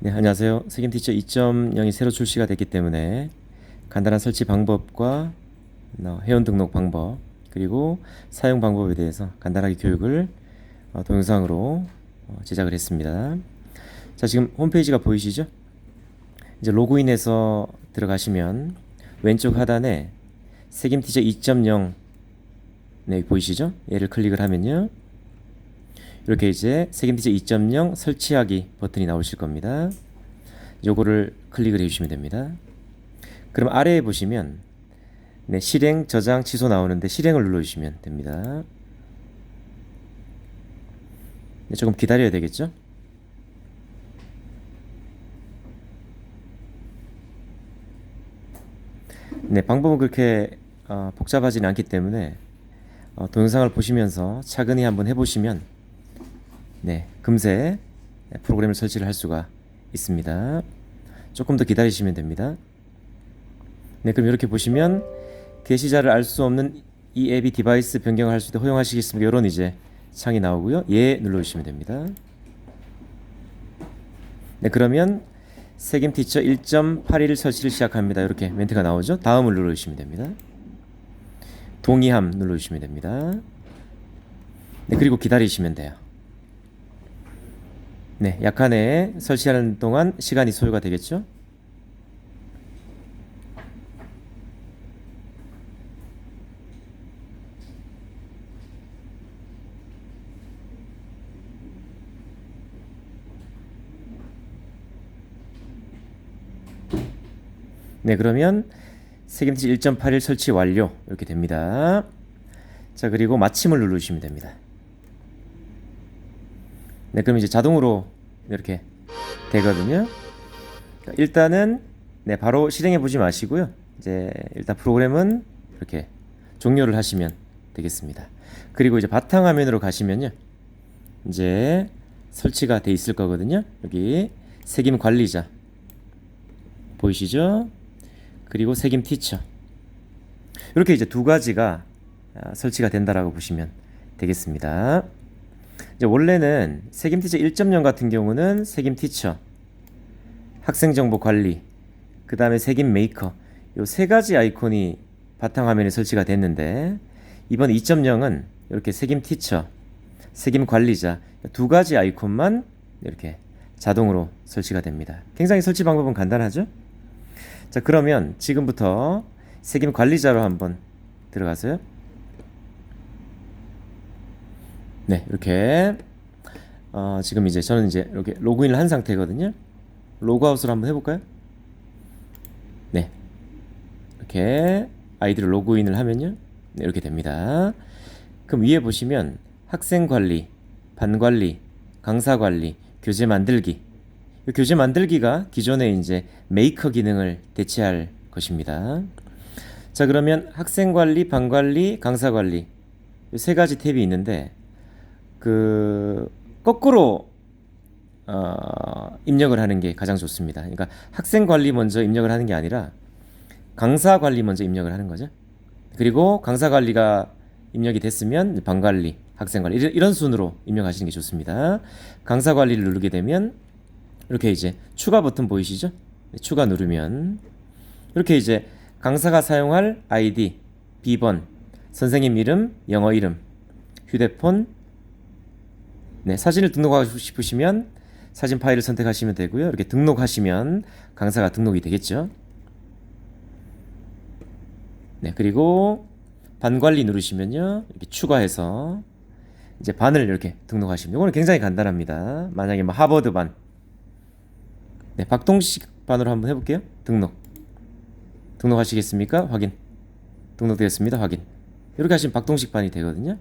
네, 안녕하세요. 세겜티처 2.0이 새로 출시가 됐기 때문에 간단한 설치 방법과 회원 등록 방법 그리고 사용 방법에 대해서 간단하게 교육을 동영상으로 제작을 했습니다. 자, 지금 홈페이지가 보이시죠? 이제 로그인해서 들어가시면 왼쪽 하단에 세겜티처 2.0 네, 보이시죠? 얘를 클릭을 하면요, 이렇게 이제 세겜티처 2.0 설치하기 버튼이 나오실 겁니다. 요거를 클릭을 해주시면 됩니다. 그럼 아래에 보시면 네, 실행, 저장, 취소 나오는데 실행을 눌러주시면 됩니다. 네, 조금 기다려야 되겠죠? 네, 방법은 그렇게 복잡하지는 않기 때문에 동영상을 보시면서 차근히 한번 해보시면 네, 금세 프로그램을 설치를 할 수가 있습니다. 조금 더 기다리시면 됩니다. 네, 그럼 이렇게 보시면 게시자를 알 수 없는 이 앱이 디바이스 변경을 할 수 있도록 허용하시겠습니까? 이런 이제 창이 나오고요. 예 눌러주시면 됩니다. 네, 그러면 세겜티처 1.81 설치를 시작합니다. 이렇게 멘트가 나오죠. 다음을 눌러주시면 됩니다. 동의함 눌러주시면 됩니다. 네, 그리고 기다리시면 돼요. 네, 약간의 설치하는 동안 시간이 소요가 되겠죠. 네, 그러면 세겜티처 1.81 설치 완료 이렇게 됩니다. 자, 그리고 마침을 누르시면 됩니다. 네, 그럼 이제 자동으로 이렇게 되거든요. 일단은 네, 바로 실행해 보지 마시고요. 이제 일단 프로그램은 이렇게 종료를 하시면 되겠습니다. 그리고 이제 바탕화면으로 가시면요, 이제 설치가 돼 있을 거거든요. 여기 세김 관리자 보이시죠? 그리고 세김 티처, 이렇게 이제 두 가지가 설치가 된다라고 보시면 되겠습니다. 이제 원래는 세김 티처 1.0 같은 경우는 세김 티처, 학생 정보 관리, 그 다음에 세김 메이커, 요 세 가지 아이콘이 바탕화면에 설치가 됐는데, 이번 2.0은 이렇게 세김 티처, 세김 관리자 두 가지 아이콘만 이렇게 자동으로 설치가 됩니다. 굉장히 설치 방법은 간단하죠? 자, 그러면 지금부터 세김 관리자로 한번 들어가세요. 네, 이렇게 지금 이제 저는 이제 이렇게 로그인을 한 상태거든요. 로그아웃을 한번 해볼까요? 네, 이렇게 아이디로 로그인을 하면요, 네, 이렇게 됩니다. 그럼 위에 보시면 학생 관리, 반 관리, 강사 관리, 교재 만들기, 이 교재 만들기가 기존의 이제 메이커 기능을 대체할 것입니다. 자, 그러면 학생 관리, 반 관리, 강사 관리 이 세 가지 탭이 있는데, 그 거꾸로 입력을 하는 게 가장 좋습니다. 그러니까 학생 관리 먼저 입력을 하는 게 아니라 강사 관리 먼저 입력을 하는 거죠. 그리고 강사 관리가 입력이 됐으면 반 관리, 학생 관리 이런 순으로 입력하시는 게 좋습니다. 강사 관리를 누르게 되면 이렇게 이제 추가 버튼 보이시죠? 추가 누르면 이렇게 이제 강사가 사용할 아이디, 비번, 선생님 이름, 영어 이름, 휴대폰, 네, 사진을 등록하고 싶으시면 사진 파일을 선택하시면 되고요. 이렇게 등록하시면 강사가 등록이 되겠죠. 네, 그리고 반 관리 누르시면요, 이렇게 추가해서 이제 반을 이렇게 등록하시면, 이거는 굉장히 간단합니다. 만약에 뭐 하버드 반, 네, 박동식 반으로 한번 해볼게요. 등록하시겠습니까? 확인. 등록되었습니다. 확인. 이렇게 하시면 박동식 반이 되거든요.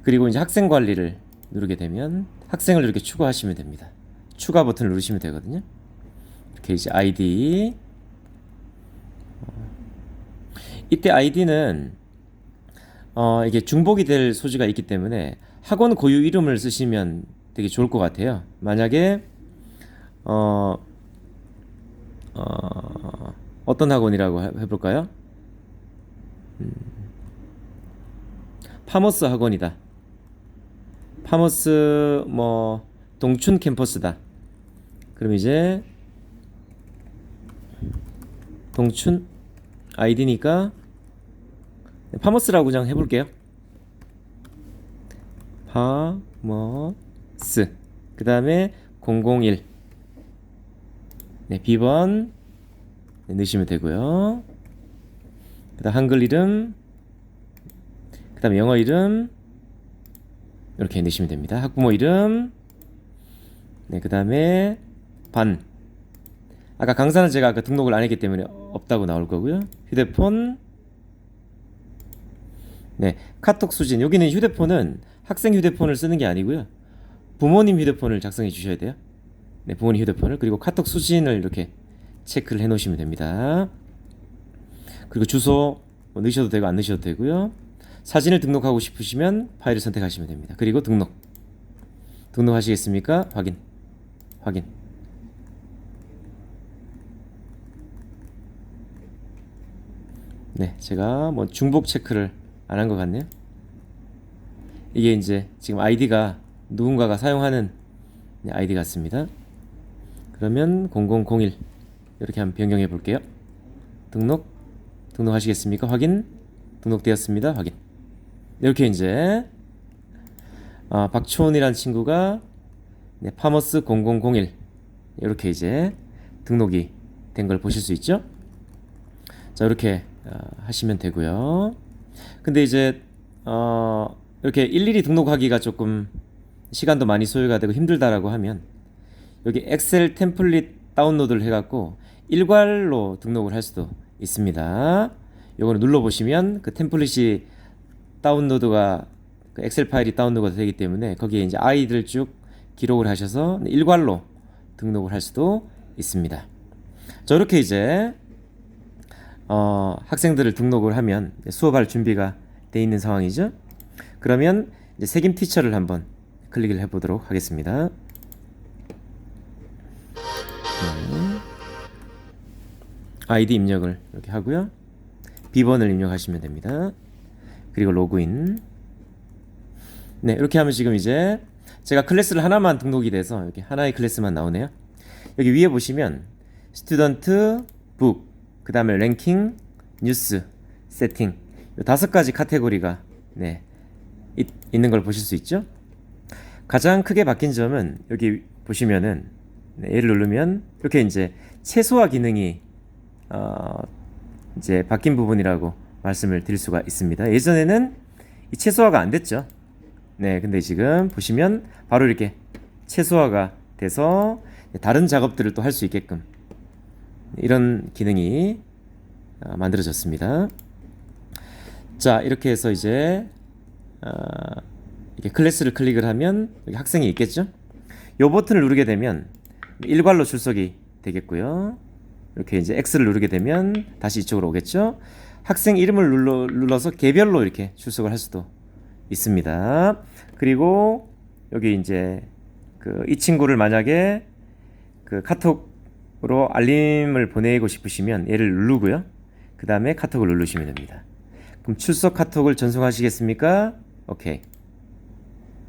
그리고 이제 학생 관리를 누르게 되면 학생을 이렇게 추가하시면 됩니다. 추가 버튼을 누르시면 되거든요. 이렇게 이제 아이디, 이때 아이디는 이게 중복이 될 소지가 있기 때문에 학원 고유 이름을 쓰시면 되게 좋을 것 같아요. 만약에 어떤 학원이라고 해볼까요? 파머스 학원이다. 파머스 뭐 동춘 캠퍼스다. 그럼 이제 동춘 아이디니까 파머스라고 그냥 해볼게요. 파머스. 그 다음에 001. 네, B번 네, 넣으시면 되고요. 그 다음 한글 이름, 그 다음에 영어 이름 이렇게 넣으시면 됩니다. 학부모 이름, 네, 그 다음에 반. 아까 강사는 제가 아까 등록을 안 했기 때문에 없다고 나올 거고요. 휴대폰, 네, 카톡 수진. 여기는 휴대폰은 학생 휴대폰을 쓰는 게 아니고요. 부모님 휴대폰을 작성해 주셔야 돼요. 네, 부모님 휴대폰을. 그리고 카톡 수진을 이렇게 체크를 해 놓으시면 됩니다. 그리고 주소 뭐 넣으셔도 되고 안 넣으셔도 되고요. 사진을 등록하고 싶으시면 파일을 선택하시면 됩니다. 그리고 등록하시겠습니까? 확인. 네, 제가 뭐 중복 체크를 안 한 것 같네요. 이게 이제 지금 아이디가 누군가가 사용하는 아이디 같습니다. 그러면 0001 이렇게 한번 변경해 볼게요. 등록하시겠습니까? 확인. 등록되었습니다. 확인. 이렇게 이제 박초원이라는 친구가 네, 파머스 0001 이렇게 이제 등록이 된 걸 보실 수 있죠? 자, 이렇게 하시면 되고요. 근데 이제 이렇게 일일이 등록하기가 조금 시간도 많이 소요가 되고 힘들다라고 하면 여기 엑셀 템플릿 다운로드를 해갖고 일괄로 등록을 할 수도 있습니다. 요거는 눌러보시면 그 템플릿이 다운로드가 그 엑셀 파일이 다운로드가 되기 때문에 거기에 이제 아이들 쭉 기록을 하셔서 일괄로 등록을 할 수도 있습니다. 자, 이렇게 이제 학생들을 등록을 하면 수업할 준비가 돼 있는 상황이죠. 그러면 이제 책임 티처를 한번 클릭을 해보도록 하겠습니다. 아이디 입력을 이렇게 하고요. B번을 입력하시면 됩니다. 그리고 로그인. 네, 이렇게 하면 지금 이제 제가 클래스를 하나만 등록이 돼서 이렇게 하나의 클래스만 나오네요. 여기 위에 보시면 스튜던트, 북, 그 다음에 랭킹, 뉴스, 세팅 이 5가지 카테고리가 네, 있는 걸 보실 수 있죠. 가장 크게 바뀐 점은 여기 보시면은 네, 얘를 누르면 이렇게 이제 최소화 기능이 이제 바뀐 부분이라고 말씀을 드릴 수가 있습니다. 예전에는 이 최소화가 안 됐죠. 네, 근데 지금 보시면 바로 이렇게 최소화가 돼서 다른 작업들을 또 할 수 있게끔 이런 기능이 만들어졌습니다. 자, 이렇게 해서 이제 이렇게 클래스를 클릭을 하면 여기 학생이 있겠죠? 이 버튼을 누르게 되면 일괄로 출석이 되겠고요. 이렇게 이제 X를 누르게 되면 다시 이쪽으로 오겠죠? 학생 이름을 눌러서 개별로 이렇게 출석을 할 수도 있습니다. 그리고 여기 이제 이 친구를 만약에 그 카톡으로 알림을 보내고 싶으시면 얘를 누르고요. 그 다음에 카톡을 누르시면 됩니다. 그럼 출석 카톡을 전송하시겠습니까? 오케이.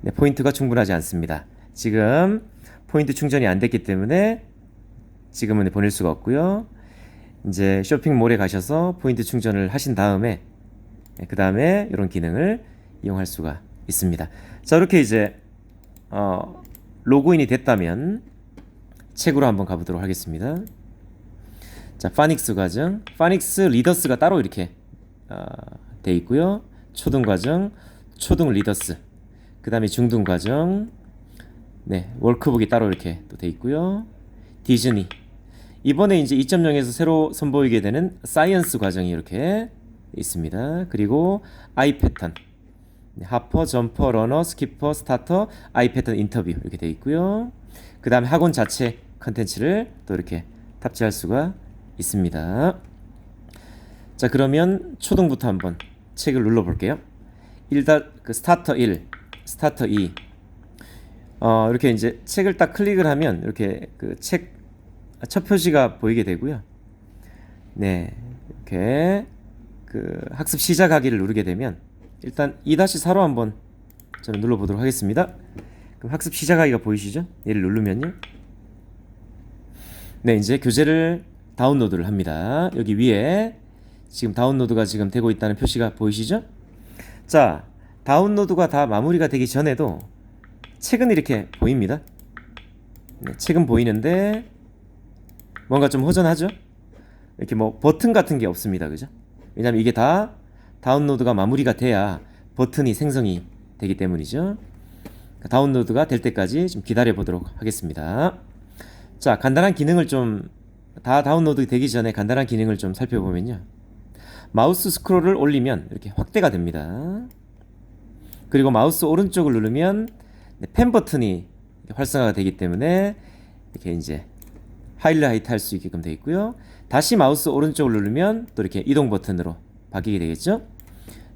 네, 포인트가 충분하지 않습니다. 지금 포인트 충전이 안 됐기 때문에 지금은 보낼 수가 없고요. 이제 쇼핑몰에 가셔서 포인트 충전을 하신 다음에 그 다음에 이런 기능을 이용할 수가 있습니다. 자, 이렇게 이제 로그인이 됐다면 책으로 한번 가보도록 하겠습니다. 자, 파닉스 과정, 파닉스 리더스가 따로 이렇게 돼 있고요. 초등 과정, 초등 리더스, 그 다음에 중등 과정, 네, 워크북이 따로 이렇게 또 돼 있고요. 디즈니, 이번에 이제 2.0에서 새로 선보이게 되는 사이언스 과정이 이렇게 있습니다. 그리고 아이 패턴, 하퍼, 점퍼, 러너, 스키퍼, 스타터, 아이 패턴 인터뷰 이렇게 돼 있고요. 그 다음에 학원 자체 컨텐츠를 또 이렇게 탑재할 수가 있습니다. 자, 그러면 초등부터 한번 책을 눌러 볼게요. 스타터 1, 스타터 2. 이렇게 이제 책을 딱 클릭을 하면 이렇게 그 책 첫 표지가 보이게 되고요. 네, 이렇게 그 학습 시작하기를 누르게 되면 일단 2-4로 한번 저는 눌러보도록 하겠습니다. 그럼 학습 시작하기가 보이시죠? 얘를 누르면요. 네, 이제 교재를 다운로드를 합니다. 여기 위에 지금 다운로드가 지금 되고 있다는 표시가 보이시죠? 자, 다운로드가 다 마무리가 되기 전에도 책은 이렇게 보입니다. 네, 책은 보이는데 뭔가 좀 허전하죠? 이렇게 뭐 버튼 같은 게 없습니다. 그죠? 왜냐면 이게 다 다운로드가 마무리가 돼야 버튼이 생성이 되기 때문이죠. 다운로드가 될 때까지 좀 기다려 보도록 하겠습니다. 자, 간단한 기능을 좀 다 다운로드 되기 전에 간단한 기능을 좀 살펴보면요. 마우스 스크롤을 올리면 이렇게 확대가 됩니다. 그리고 마우스 오른쪽을 누르면 펜 버튼이 활성화가 되기 때문에 이렇게 이제 하이라이트 할 수 있게끔 되어 있고요. 다시 마우스 오른쪽을 누르면 또 이렇게 이동 버튼으로 바뀌게 되겠죠.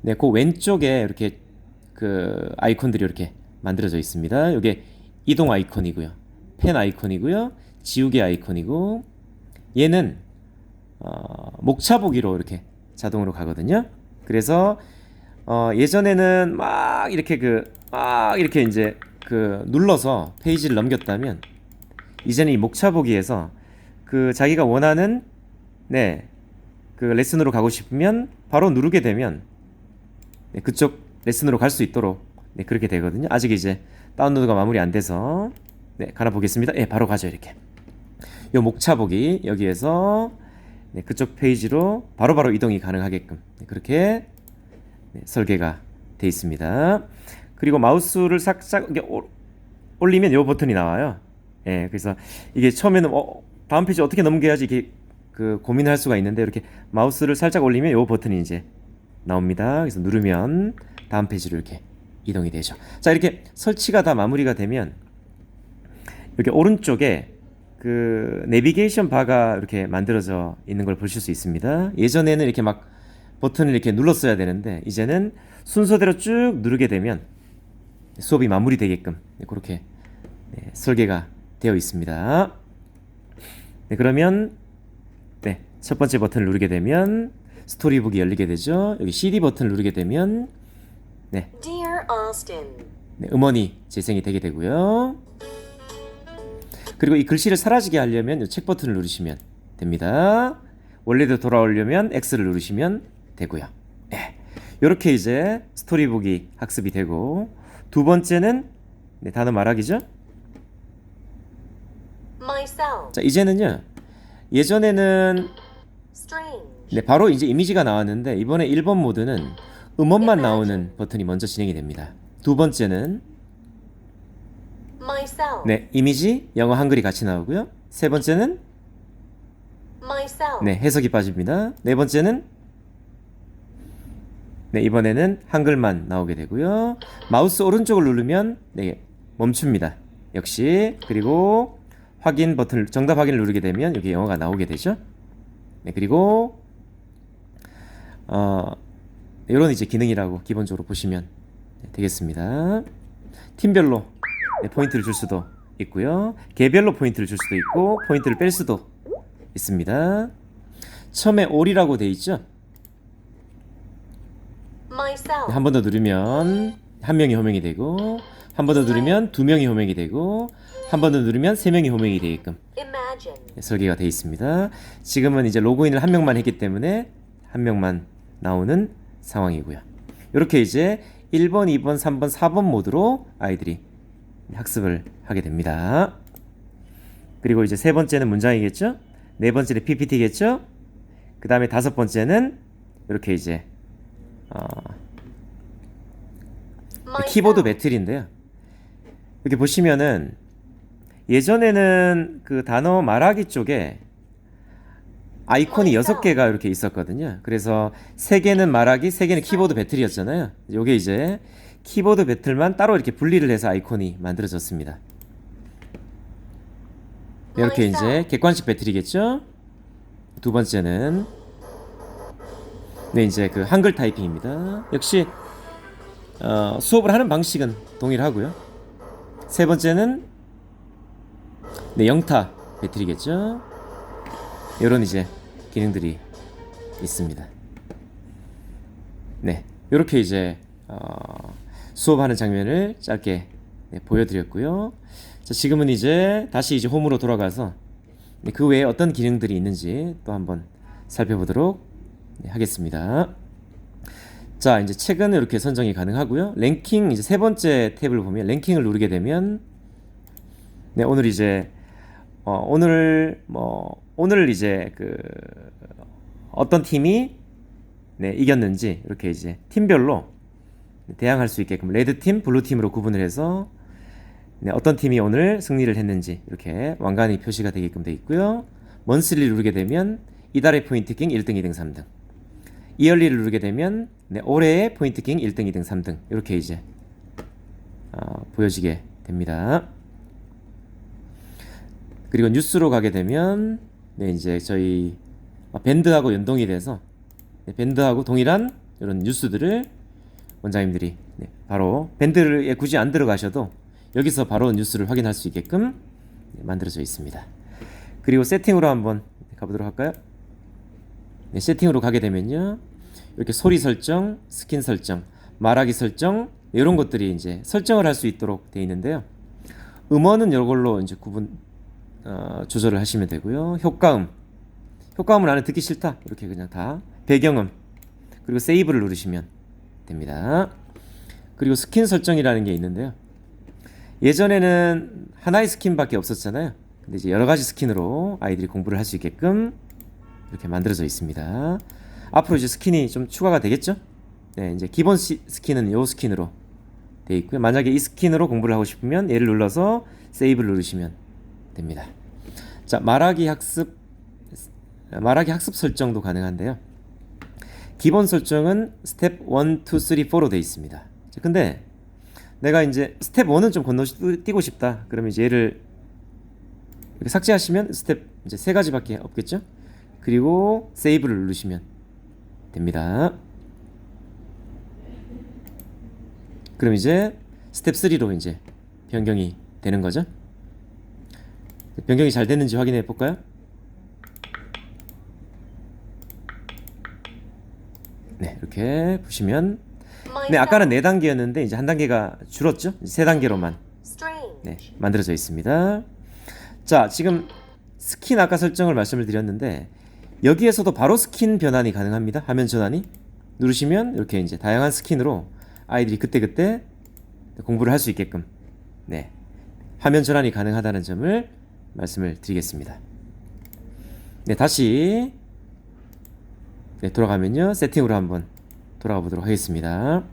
네, 그 왼쪽에 이렇게 그 아이콘들이 이렇게 만들어져 있습니다. 이게 이동 아이콘이고요, 펜 아이콘이고요, 지우개 아이콘이고, 얘는 목차 보기로 이렇게 자동으로 가거든요. 그래서 예전에는 막 이렇게 이렇게 이제 눌러서 페이지를 넘겼다면, 이제는 이 목차 보기에서 자기가 원하는 레슨으로 가고 싶으면 바로 누르게 되면 그쪽 레슨으로 갈 수 있도록 그렇게 되거든요. 아직 이제 다운로드가 마무리 안 돼서 가나 보겠습니다. 바로 가죠. 이렇게 요 목차 보기 여기에서 그쪽 페이지로 바로바로 이동이 가능하게끔 그렇게 설계가 되어 있습니다. 그리고 마우스를 살짝 올리면 요 버튼이 나와요. 그래서 이게 처음에는 다음 페이지 어떻게 넘겨야지 이렇게 고민을 할 수가 있는데, 이렇게 마우스를 살짝 올리면 요 버튼이 이제 나옵니다. 그래서 누르면 다음 페이지로 이렇게 이동이 되죠. 자, 이렇게 설치가 다 마무리가 되면 이렇게 오른쪽에 내비게이션 바가 이렇게 만들어져 있는 걸 보실 수 있습니다. 예전에는 이렇게 막 버튼을 이렇게 눌렀어야 되는데, 이제는 순서대로 쭉 누르게 되면 수업이 마무리되게끔 그렇게 설계가 되어 있습니다. 그러면 첫 번째 버튼을 누르게 되면 스토리북이 열리게 되죠. 여기 CD 버튼을 누르게 되면 Dear Austin. 음원이 재생이 되게 되고요. 그리고 이 글씨를 사라지게 하려면 이 책 버튼을 누르시면 됩니다. 원래대로 돌아오려면 X를 누르시면 되고요. 이렇게 이제 스토리북이 학습이 되고, 두 번째는 단어 말하기죠. Myself. 자, 이제는요, 예전에는 Strange. 바로 이제 이미지가 나왔는데, 이번에 1번 모드는 음원만 나오는 버튼이 먼저 진행이 됩니다. 두 번째는 Myself. 이미지, 영어, 한글이 같이 나오고요. 세 번째는 Myself. 해석이 빠집니다. 네 번째는 이번에는 한글만 나오게 되고요. 마우스 오른쪽을 누르면 멈춥니다. 역시. 그리고 확인 버튼을, 정답 확인을 누르게 되면 여기 영어가 나오게 되죠. 그리고 이런 이제 기능이라고 기본적으로 보시면 되겠습니다. 팀별로 포인트를 줄 수도 있고요. 개별로 포인트를 줄 수도 있고, 포인트를 뺄 수도 있습니다. 처음에 all이라고 돼 있죠. Myself. 한 번 더 누르면 한 명이 호명이 되고, 한 번 더 누르면 두 명이 호명이 되고, 한 번 더 누르면 세 명이 호명이 되게끔 Imagine. 설계가 되어 있습니다. 지금은 이제 로그인을 한 명만 했기 때문에 한 명만 나오는 상황이고요. 이렇게 이제 1번, 2번, 3번, 4번 모드로 아이들이 학습을 하게 됩니다. 그리고 이제 세 번째는 문장이겠죠? 네 번째는 PPT겠죠? 그 다음에 다섯 번째는 이렇게 이제 키보드 배틀인데요. 이렇게 보시면은 예전에는 단어 말하기 쪽에 아이콘이 6개가 이렇게 있었거든요. 그래서 3개는 말하기, 3개는 키보드 배틀이었잖아요. 요게 이제 키보드 배틀만 따로 이렇게 분리를 해서 아이콘이 만들어졌습니다. 이렇게 이제 객관식 배틀이겠죠? 두 번째는 이제 한글 타이핑입니다. 역시 수업을 하는 방식은 동일하고요. 세 번째는 영타 배틀이겠죠? 이런 이제 기능들이 있습니다. 이렇게 이제 수업하는 장면을 짧게 보여드렸고요. 자, 지금은 이제 다시 이제 홈으로 돌아가서 네, 그 외에 어떤 기능들이 있는지 또 한번 살펴보도록 하겠습니다. 자, 이제 책은 이렇게 선정이 가능하고요. 랭킹 이제 세 번째 탭을 보면 랭킹을 누르게 되면 네, 오늘 이제 오늘 이제 그 어떤 팀이 네, 이겼는지 이렇게 이제 팀별로 대항할 수 있게끔 레드 팀, 블루 팀으로 구분을 해서 네, 어떤 팀이 오늘 승리를 했는지 이렇게 완간히 표시가 되게끔 되어 있고요. 먼슬리를 누르게 되면 이달의 포인트킹 1등, 2등, 3등. 이얼리를 누르게 되면 네, 올해의 포인트킹 1등, 2등, 3등 이렇게 이제 보여지게 됩니다. 그리고 뉴스로 가게 되면 네, 이제 저희 밴드하고 연동이 돼서 네, 밴드하고 동일한 이런 뉴스들을 원장님들이 네, 바로 밴드에 굳이 안 들어가셔도 여기서 바로 뉴스를 확인할 수 있게끔 네, 만들어져 있습니다. 그리고 세팅으로 한번 가보도록 할까요? 네, 세팅으로 가게 되면요, 이렇게 소리 설정, 스킨 설정, 말하기 설정 이런 것들이 이제 설정을 할 수 있도록 되어 있는데요. 음원은 이걸로 이제 조절을 하시면 되고요. 효과음은 나는 듣기 싫다 이렇게 그냥 다 배경음, 그리고 세이브를 누르시면 됩니다. 그리고 스킨 설정이라는 게 있는데요. 예전에는 하나의 스킨밖에 없었잖아요. 근데 이제 여러 가지 스킨으로 아이들이 공부를 할 수 있게끔 이렇게 만들어져 있습니다. 앞으로 이제 스킨이 좀 추가가 되겠죠? 네, 이제 기본 스킨은 이 스킨으로 되어 있고요. 만약에 이 스킨으로 공부를 하고 싶으면 얘를 눌러서 세이브를 누르시면 됩니다. 자, 말하기 학습 설정도 가능한데요. 기본 설정은 스텝 1, 2, 3, 4로 되어 있습니다. 자, 근데 내가 이제 스텝 1은 좀 건너뛰고 싶다. 그러면 이제 얘를 이렇게 삭제하시면 스텝 이제 세 가지밖에 없겠죠? 그리고 세이브를 누르시면 됩니다. 그럼 이제 스텝 3로 이제 변경이 되는 거죠. 변경이 잘 됐는지 확인해 볼까요? 네, 이렇게 보시면 네, 아까는 4단계였는데 이제 한 단계가 줄었죠? 3단계로만 네, 만들어져 있습니다. 자, 지금 스킨 아까 설정을 말씀을 드렸는데 여기에서도 바로 스킨 변환이 가능합니다. 화면 전환이 누르시면 이렇게 이제 다양한 스킨으로 아이들이 그때그때 공부를 할 수 있게끔 네, 화면 전환이 가능하다는 점을 말씀을 드리겠습니다. 네, 다시 네, 돌아가면요, 세팅으로 한번 돌아가 보도록 하겠습니다.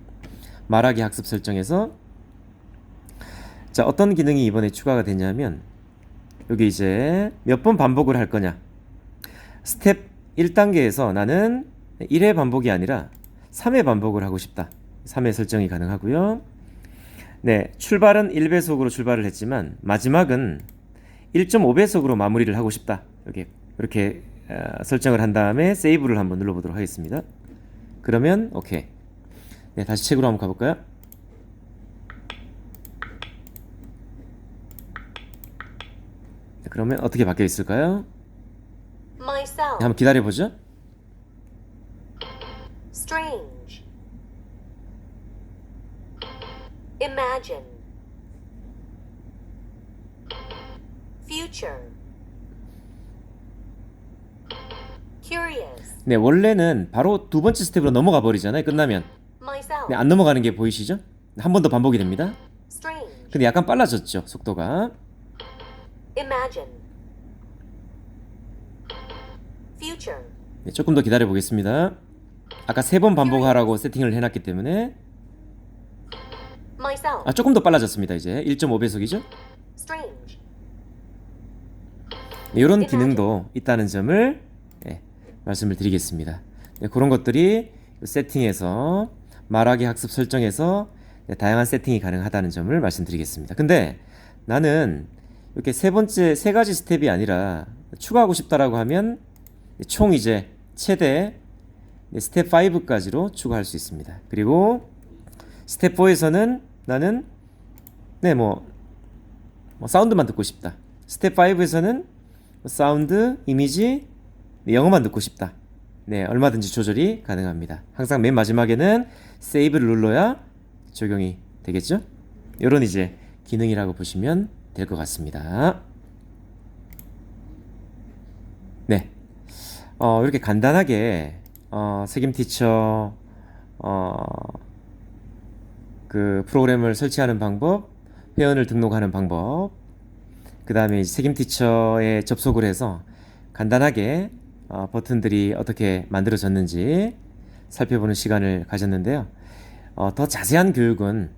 말하기 학습 설정에서 자, 어떤 기능이 이번에 추가가 됐냐면 여기 이제 몇 번 반복을 할 거냐, 스텝 1단계에서 나는 1회 반복이 아니라 3회 반복을 하고 싶다. 3회 설정이 가능하고요. 네, 출발은 1배속으로 출발을 했지만 마지막은 1.5배속으로 마무리를 하고 싶다. 이렇게 설정을 한 다음에 세이브를 한번 눌러보도록 하겠습니다. 그러면 오케이. 네, 다시 책으로 한번 가볼까요? 네, 그러면 어떻게 바뀌어 있을까요? myself, 네, 한번 기다려보죠. strange, imagine, future, curious, 네, 원래는 바로 두 번째 스텝으로 넘어가 버리잖아요. 끝나면 myself, 네, 안 넘어가는 게 보이시죠? 한 번 더 반복이 됩니다. strange, 근데 약간 빨라졌죠, 속도가. imagine, future, 네, 조금 더 기다려 보겠습니다. 아까 3번 반복하라고 세팅을 해놨기 때문에 myself, 조금 더 빨라졌습니다. 이제 1.5배속이죠. strange, 네, 이런 기능도 있다는 점을 말씀을 드리겠습니다. 네, 그런 것들이 세팅에서 말하기 학습 설정에서 다양한 세팅이 가능하다는 점을 말씀드리겠습니다. 근데 나는 이렇게 세 가지 스텝이 아니라 추가하고 싶다라고 하면 총 이제 최대 스텝 5까지로 추가할 수 있습니다. 그리고 스텝 4에서는 나는 사운드만 듣고 싶다. 스텝 5에서는 사운드, 이미지, 영어만 듣고 싶다. 네, 얼마든지 조절이 가능합니다. 항상 맨 마지막에는 세이브를 눌러야 적용이 되겠죠? 이런 이제 기능이라고 보시면 될 것 같습니다. 네. 이렇게 간단하게 세김 티처 그 프로그램을 설치하는 방법, 회원을 등록하는 방법, 그 다음에 세김 티처에 접속을 해서 간단하게 버튼들이 어떻게 만들어졌는지 살펴보는 시간을 가졌는데요. 더 자세한 교육은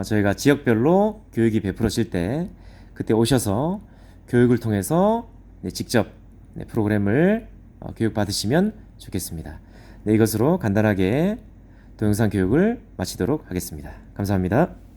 저희가 지역별로 교육이 베풀어질 때 그때 오셔서 교육을 통해서 네, 직접 네, 프로그램을 교육 받으시면 좋겠습니다. 네, 이것으로 간단하게 동영상 교육을 마치도록 하겠습니다. 감사합니다.